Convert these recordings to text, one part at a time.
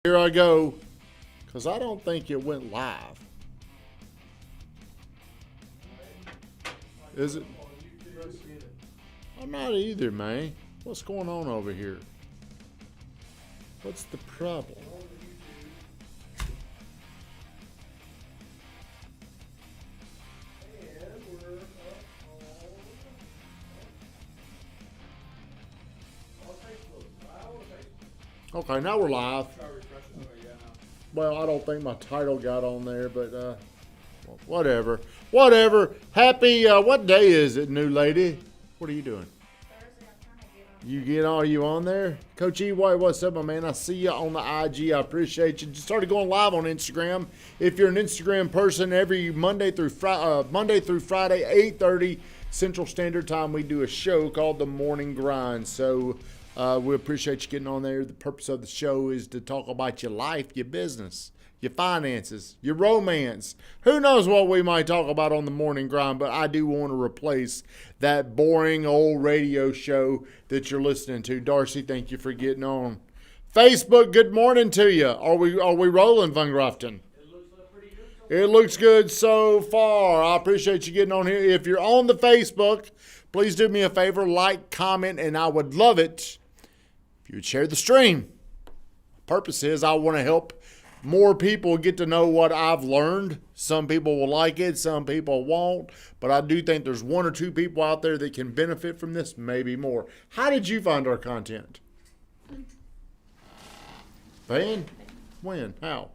Here I go, because I don't think it went live. Is it? I'm not either, man. What's going on over here? What's the problem? Okay, now we're live. Well, I don't think my title got on there, but whatever. Whatever. Happy, what day is it, new lady? What are you doing? Are you on there? Coach E, what's up, my man? I see you on the IG. I appreciate you. Just started going live on Instagram. If you're an Instagram person, every Monday through Friday, 8:30 Central Standard Time, we do a show called The Morning Grind. So we appreciate you getting on there. The purpose of the show is to talk about your life, your business, your finances, your romance. Who knows what we might talk about on The Morning Grind, but I do want to replace that boring old radio show that you're listening to. Darcy, thank you for getting on. Facebook, good morning to you. Are we rolling, Van Grafton? It looks good so far. I appreciate you getting on here. If you're on the Facebook, please do me a favor, like, comment, and I would love it if you would share the stream. The purpose is I want to help more people get to know what I've learned. Some people will like it, some people won't, but I do think there's one or two people out there that can benefit from this, maybe more. How did you find our content? Van? When? How?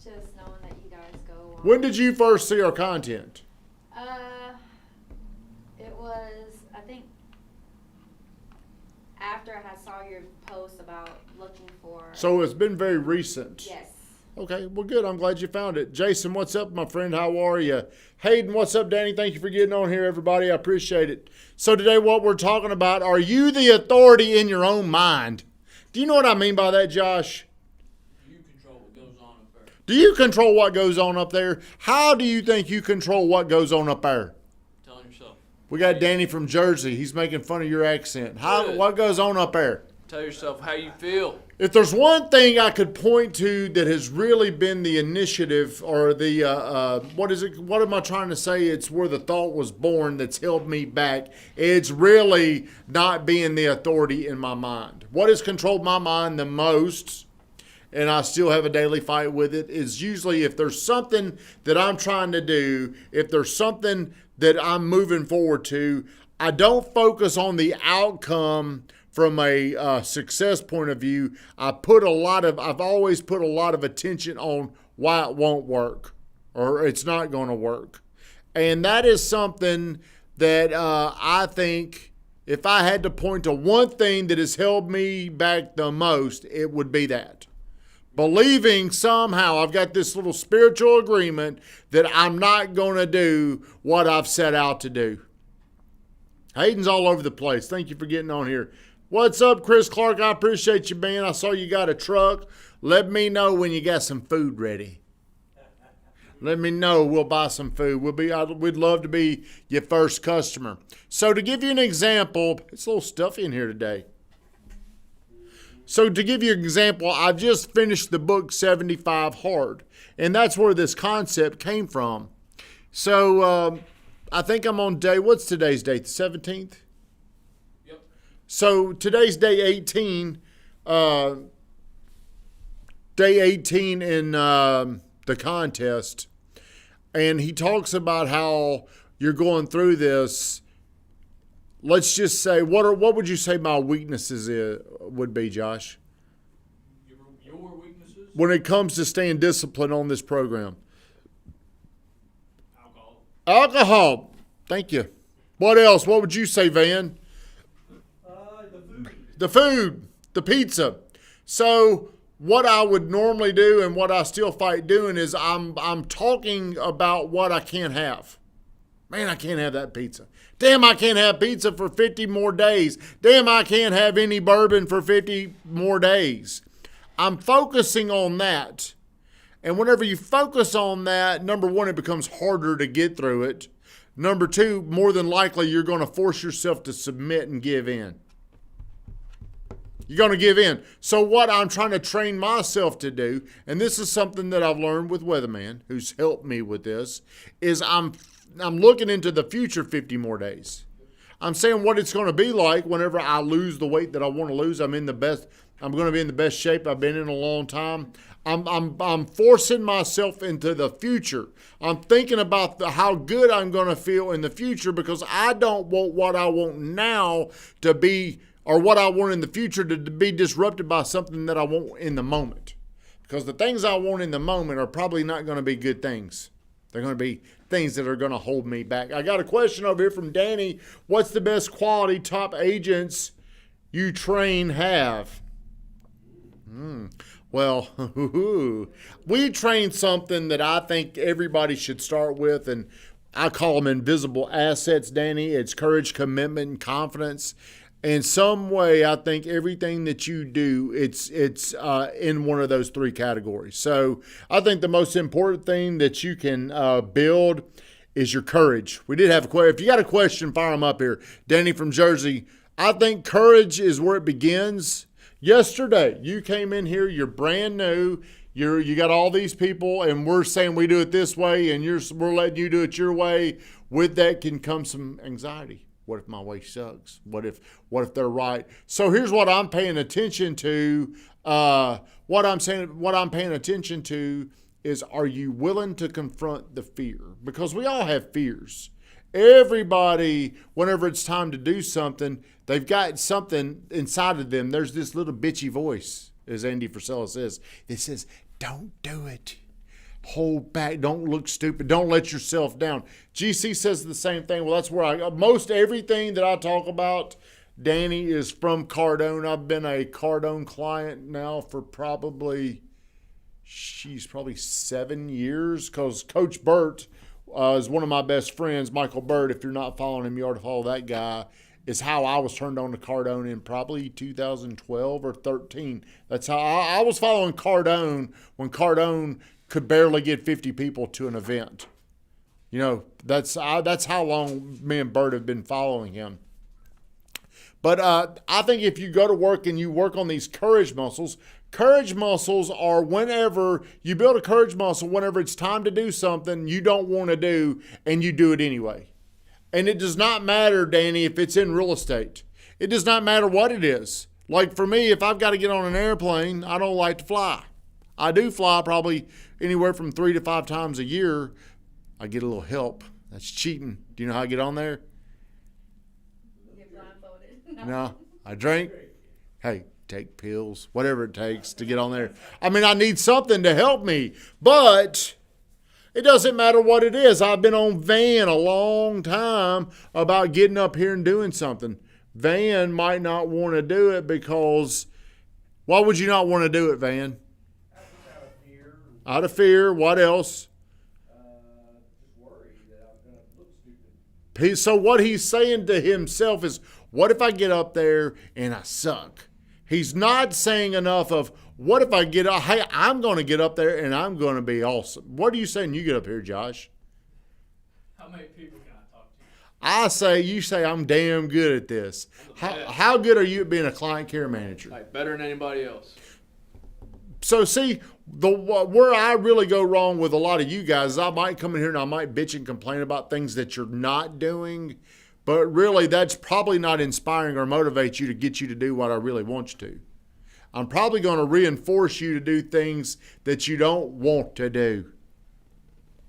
Just knowing that you guys go on. When did you first see our content? It was, I think, after I saw your post about looking for. So it's been very recent. Yes. Okay, well, good. I'm glad you found it. Jason, what's up, my friend? How are you? Hayden, what's up, Danny? Thank you for getting on here, everybody. I appreciate it. So today what we're talking about, are you the authority in your own mind? Do you know what I mean by that, Josh? You control what goes on up there. Do you control what goes on up there? How do you think you control what goes on up there? Telling yourself. We got Danny from Jersey. He's making fun of your accent. What goes on up there? Tell yourself how you feel. If there's one thing I could point to that has really been the initiative or the, what am I trying to say? It's where the thought was born that's held me back. It's really not being the authority in my mind. What has controlled my mind the most, and I still have a daily fight with it, is usually if there's something that I'm trying to do, if there's something that I'm moving forward to, I don't focus on the outcome from a success point of view. I've always put a lot of attention on why it won't work or it's not going to work. And that is something that I think if I had to point to one thing that has held me back the most, it would be that. Believing somehow I've got this little spiritual agreement that I'm not going to do what I've set out to do. Hayden's all over the place. Thank you for getting on here. What's up, Chris Clark? I appreciate you, man. I saw you got a truck. Let me know when you got some food ready. Let me know. We'll buy some food. We'd love to be your first customer. So to give you an example, it's a little stuffy in here today. So to give you an example, I just finished the book 75 Hard, and that's where this concept came from. So I think I'm on what's today's date, the 17th? So today's day 18, day 18 in the contest, and he talks about how you're going through this. Let's just say, what would you say my weaknesses would be, Josh? Your weaknesses? When it comes to staying disciplined on this program. Alcohol. Thank you. What else? What would you say, Van? The food, the pizza. So what I would normally do and what I still fight doing is I'm talking about what I can't have. Man, I can't have that pizza. Damn, I can't have pizza for 50 more days. Damn, I can't have any bourbon for 50 more days. I'm focusing on that. And whenever you focus on that, number one, it becomes harder to get through it. Number two, more than likely, you're going to force yourself to submit and give in. You're going to give in. So what I'm trying to train myself to do, and this is something that I've learned with Weatherman, who's helped me with this, is I'm looking into the future 50 more days. I'm saying what it's going to be like whenever I lose the weight that I want to lose. I'm going to be in the best shape I've been in a long time. I'm forcing myself into the future. I'm thinking about how good I'm going to feel in the future, because I don't want what I want now to be, or what I want in the future to be disrupted by something that I want in the moment. Because the things I want in the moment are probably not going to be good things. They're going to be things that are going to hold me back. I got a question over here from Danny. What's the best quality top agents you train have? Well, we train something that I think everybody should start with, and I call them invisible assets, Danny. It's courage, commitment, and confidence. In some way, I think everything that you do, it's in one of those three categories. So I think the most important thing that you can build is your courage. We did have a question. If you got a question, fire them up here. Danny from Jersey. I think courage is where it begins. Yesterday, you came in here, you're brand new, you got all these people, and we're saying we do it this way, and we're letting you do it your way. With that can come some anxiety. What if my way sucks? What if they're right? So here's what I'm paying attention to. What I'm paying attention to is, are you willing to confront the fear? Because we all have fears. Everybody, whenever it's time to do something, they've got something inside of them. There's this little bitchy voice, as Andy Frisella says. It says, don't do it. Hold back. Don't look stupid. Don't let yourself down. GC says the same thing. Well, that's where most everything that I talk about, Danny, is from Cardone. I've been a Cardone client now for probably 7 years, because Coach Burt is one of my best friends. Michael Burt, if you're not following him, you ought to follow that guy. Is how I was turned on to Cardone in probably 2012 or 13. That's how I was following Cardone when Cardone could barely get 50 people to an event. You know, that's how long me and Bert have been following him. But I think if you go to work and you work on these courage muscles are whenever you build a courage muscle, whenever it's time to do something you don't want to do and you do it anyway. And it does not matter, Danny, if it's in real estate. It does not matter what it is. Like for me, if I've got to get on an airplane, I don't like to fly. I do fly probably anywhere from 3 to 5 times a year. I get a little help. That's cheating. Do you know how I get on there? Get blindfolded. No, I drink. Hey, take pills, whatever it takes to get on there. I mean, I need something to help me, but it doesn't matter what it is. I've been on Van a long time about getting up here and doing something. Van might not want to do it because, why would you not want to do it, Van? Out of fear. Out of fear. What else? Just worry that I'm going to look stupid. So what he's saying to himself is, what if I get up there and I suck? He's not saying enough of, what if I get up? Hey, I'm going to get up there and I'm going to be awesome. What are you saying you get up here, Josh? How many people can I talk to? You say I'm damn good at this. How good are you at being a client care manager? Like, better than anybody else. So see, where I really go wrong with a lot of you guys is I might come in here and I might bitch and complain about things that you're not doing, but really that's probably not inspiring or motivate you to get you to do what I really want you to. I'm probably going to reinforce you to do things that you don't want to do.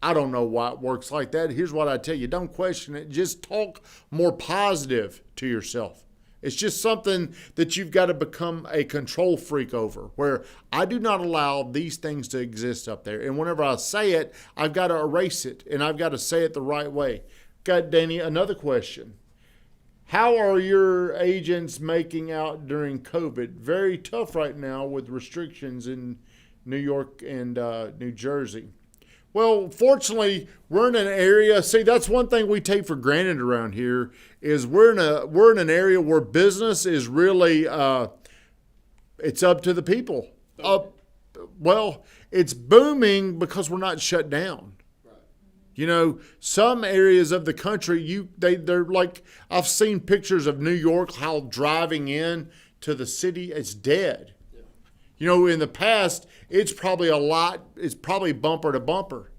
I don't know why it works like that. Here's what I tell you. Don't question it. Just talk more positive to yourself. It's just something that you've got to become a control freak over, where I do not allow these things to exist up there. And whenever I say it, I've got to erase it, and I've got to say it the right way. Got Danny, another question. How are your agents making out during COVID? Very tough right now with restrictions in New York and New Jersey. Well, fortunately, we're in an area. See, that's one thing we take for granted around here is we're in an area where business is really it's up to the people. Well, it's booming because we're not shut down. You know, some areas of the country, they're like, I've seen pictures of New York, how driving in to the city, it's dead. Yeah. You know, in the past, it's probably bumper to bumper.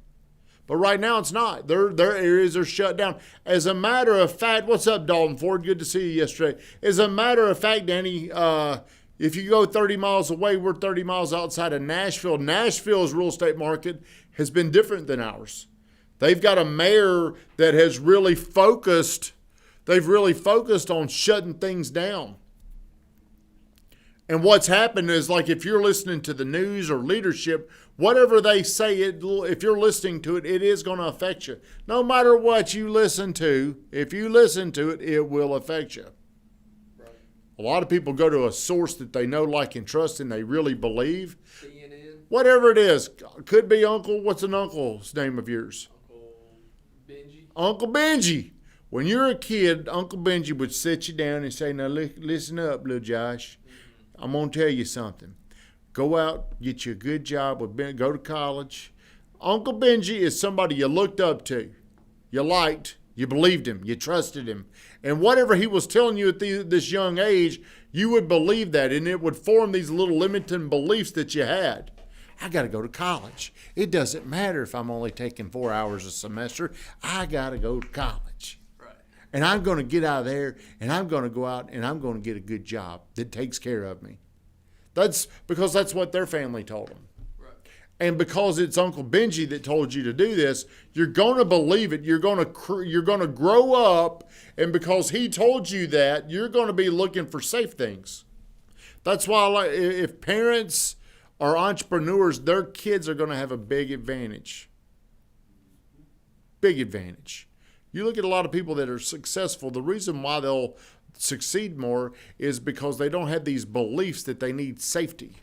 But right now it's not. Their areas are shut down. As a matter of fact, what's up, Dalton Ford? Good to see you yesterday. As a matter of fact, Danny, if you go 30 miles away, we're 30 miles outside of Nashville. Nashville's real estate market has been different than ours. They've got a mayor that has really focused. They've really focused on shutting things down. And what's happened is, like, if you're listening to the news or leadership, whatever they say, if you're listening to it, it is going to affect you. No matter what you listen to, if you listen to it, it will affect you. Right. A lot of people go to a source that they know, like, and trust, and they really believe. CNN. Whatever it is. Could be Uncle. What's an uncle's name of yours? Uncle Benji. Uncle Benji. When you're a kid, Uncle Benji would sit you down and say, now listen up, little Josh. I'm going to tell you something. Go out, get you a good job, go to college. Uncle Benji is somebody you looked up to, you liked, you believed him, you trusted him. And whatever he was telling you at this young age, you would believe that, and it would form these little limiting beliefs that you had. I got to go to college. It doesn't matter if I'm only taking 4 hours a semester. I got to go to college. And I'm going to get out of there, and I'm going to go out, and I'm going to get a good job that takes care of me. That's because that's what their family told them. Right. And because it's Uncle Benji that told you to do this, you're going to believe it. You're going to grow up, and because he told you that, you're going to be looking for safe things. That's why if parents are entrepreneurs, their kids are going to have a big advantage. Big advantage. You look at a lot of people that are successful, the reason why they'll succeed more is because they don't have these beliefs that they need safety.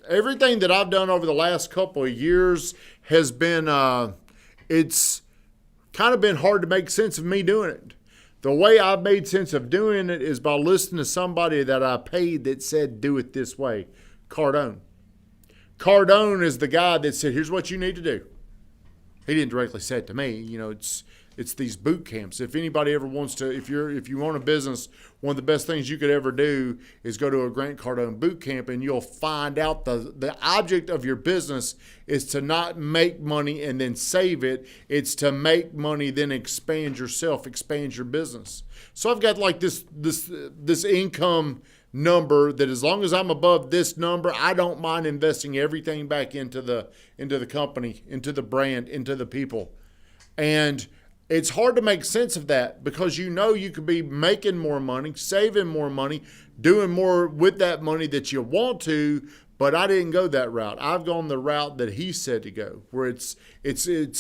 Everything that I've done over the last couple of years has been, it's kind of been hard to make sense of me doing it. The way I've made sense of doing it is by listening to somebody that I paid that said, do it this way. Cardone. Cardone is the guy that said, here's what you need to do. He didn't directly say it to me. You know, it's these boot camps. If anybody ever wants to, if you own a business, one of the best things you could ever do is go to a Grant Cardone boot camp, and you'll find out the object of your business is to not make money and then save it. It's to make money, then expand yourself, expand your business. So I've got like this income number that as long as I'm above this number, I don't mind investing everything back into the company, into the brand, into the people. And it's hard to make sense of that because you know you could be making more money, saving more money, doing more with that money that you want to, but I didn't go that route. I've gone the route that he said to go, where it's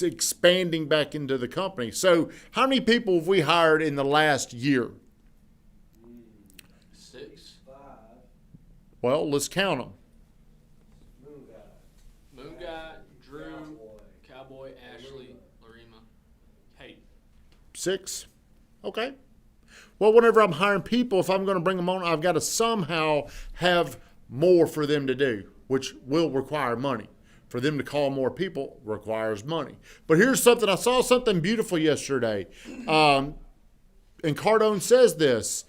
expanding back into the company. So how many people have we hired in the last year? 6. 5. Well, let's count them. Moon Guy, Drew, Cowboy, Ashley, Larima, Kate. 6? Okay. Well, whenever I'm hiring people, if I'm going to bring them on, I've got to somehow have more for them to do, which will require money. For them to call more people requires money. But here's something. I saw something beautiful yesterday. And Cardone says this.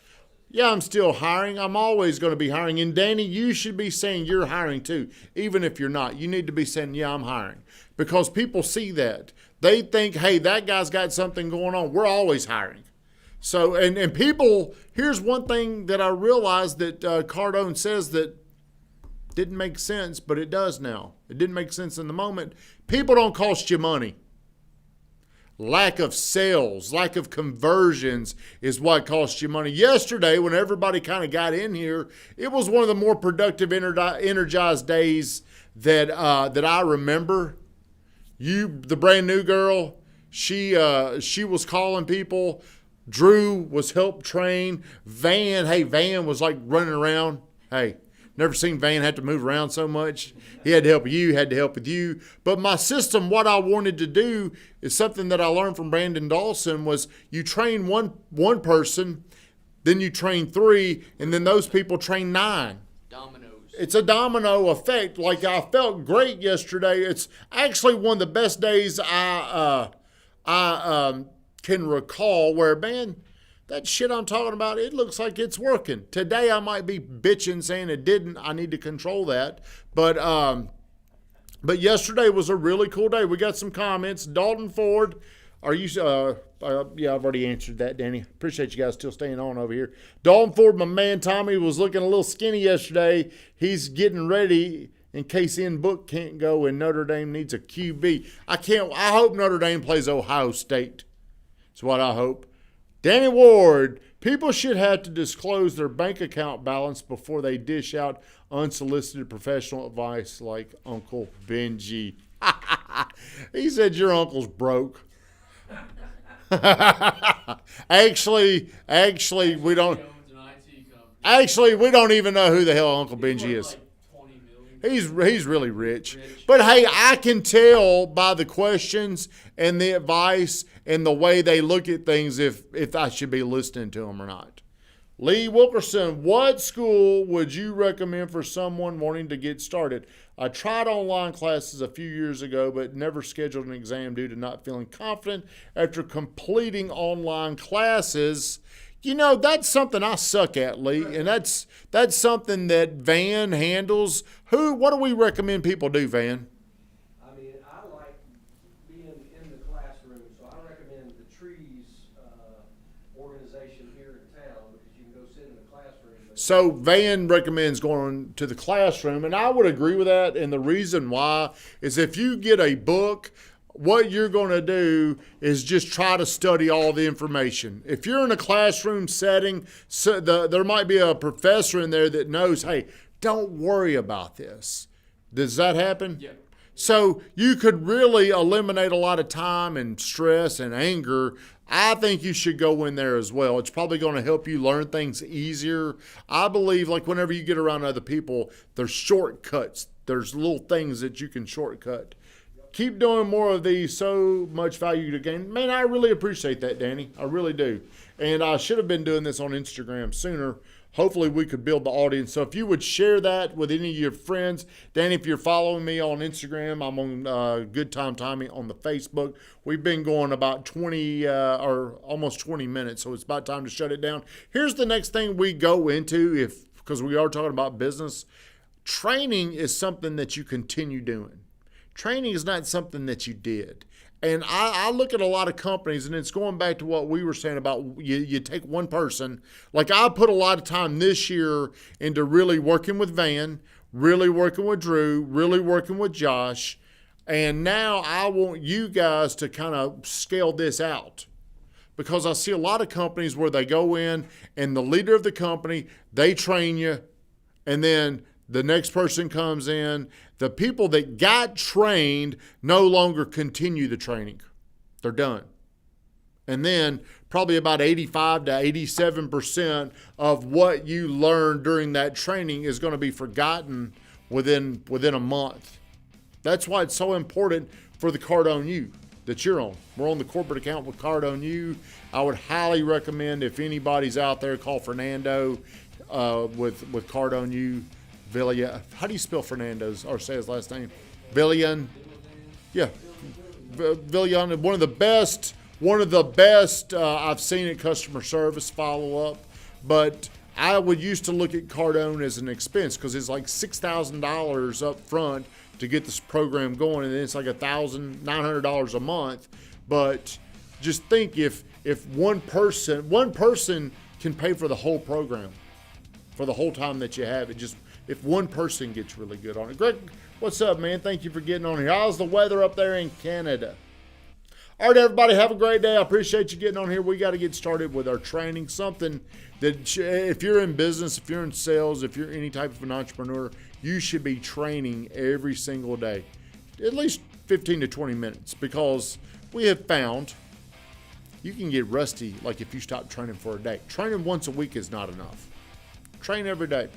Yeah, I'm still hiring. I'm always going to be hiring. And Danny, you should be saying you're hiring too. Even if you're not, you need to be saying, yeah, I'm hiring. Because people see that. They think, hey, that guy's got something going on. We're always hiring. So, and people, here's one thing that I realized that Cardone says that didn't make sense, but it does now. It didn't make sense in the moment. People don't cost you money. Lack of sales, lack of conversions is what costs you money. Yesterday, when everybody kind of got in here, it was one of the more productive, energized days that I remember. The brand new girl, she was calling people. Drew was help train. Van was like running around. Hey, never seen Van have to move around so much. He had to help you, had to help with you. But my system, what I wanted to do is something that I learned from Brandon Dawson was you train one person, then you train 3, and then those people train 9. Dominoes. It's a domino effect. Like I felt great yesterday. It's actually one of the best days I can recall where, man, that shit I'm talking about, it looks like it's working. Today I might be bitching saying it didn't. I need to control that. But yesterday was a really cool day. We got some comments. Dalton Ford, are you, yeah, I've already answered that, Danny. Appreciate you guys still staying on over here. Dalton Ford, my man Tommy, was looking a little skinny yesterday. He's getting ready in case Book can't go and Notre Dame needs a QB. I hope Notre Dame plays Ohio State. That's what I hope. Danny Ward, people should have to disclose their bank account balance before they dish out unsolicited professional advice like Uncle Benji. He said your uncle's broke. Actually, we don't. Actually, we don't even know who the hell Uncle Benji is. He's really rich. But hey, I can tell by the questions and the advice and the way they look at things if I should be listening to them or not. Lee Wilkerson, what school would you recommend for someone wanting to get started? I tried online classes a few years ago, but never scheduled an exam due to not feeling confident after completing online classes. You know, that's something I suck at, Lee, and that's something that Van handles. What do we recommend people do, Van? I mean, I like being in the classroom, so I recommend the Trees organization here in town because you can go sit in the classroom. So Van recommends going to the classroom, and I would agree with that. And the reason why is if you get a book, what you're going to do is just try to study all the information. If you're in a classroom setting, there might be a professor in there that knows, hey, don't worry about this. Does that happen? Yeah. So you could really eliminate a lot of time and stress and anger. I think you should go in there as well. It's probably going to help you learn things easier. I believe like whenever you get around other people, there's shortcuts. There's little things that you can shortcut. Keep doing more of these. So much value to gain. Man, I really appreciate that, Danny. I really do. And I should have been doing this on Instagram sooner. Hopefully we could build the audience. So if you would share that with any of your friends. Danny, if you're following me on Instagram, I'm on GoodTimeTommy on the Facebook. We've been going about 20 or almost 20 minutes, so it's about time to shut it down. Here's the next thing we go into, because we are talking about business. Training is something that you continue doing. Training is not something that you did. And I look at a lot of companies, and it's going back to what we were saying about you take one person. Like I put a lot of time this year into really working with Van, really working with Drew, really working with Josh. And now I want you guys to kind of scale this out. Because I see a lot of companies where they go in and the leader of the company, they train you, and then the next person comes in. The people that got trained no longer continue the training. They're done. And then probably about 85 to 87% of what you learned during that training is going to be forgotten within a month. That's why it's so important for the Card on You that you're on. We're on the corporate account with Card on You. I would highly recommend if anybody's out there, call Fernando with Card on You. Villa, how do you spell Fernando's or say his last name? Villian. Yeah. Villian, one of the best I've seen at customer service follow up. But I would used to look at Cardone as an expense because it's like $6,000 up front to get this program going, and then it's like $1,900 a month. But just think if one person can pay for the whole program for the whole time that you have it. Just if one person gets really good on it. Greg, what's up, man? Thank you for getting on here. How's the weather up there in Canada? All right, everybody, have a great day. I appreciate you getting on here. We got to get started with our training. Something that if you're in business, if you're in sales, if you're any type of an entrepreneur, you should be training every single day, at least 15 to 20 minutes, because we have found you can get rusty like if you stop training for a day. Training once a week is not enough. Train every day.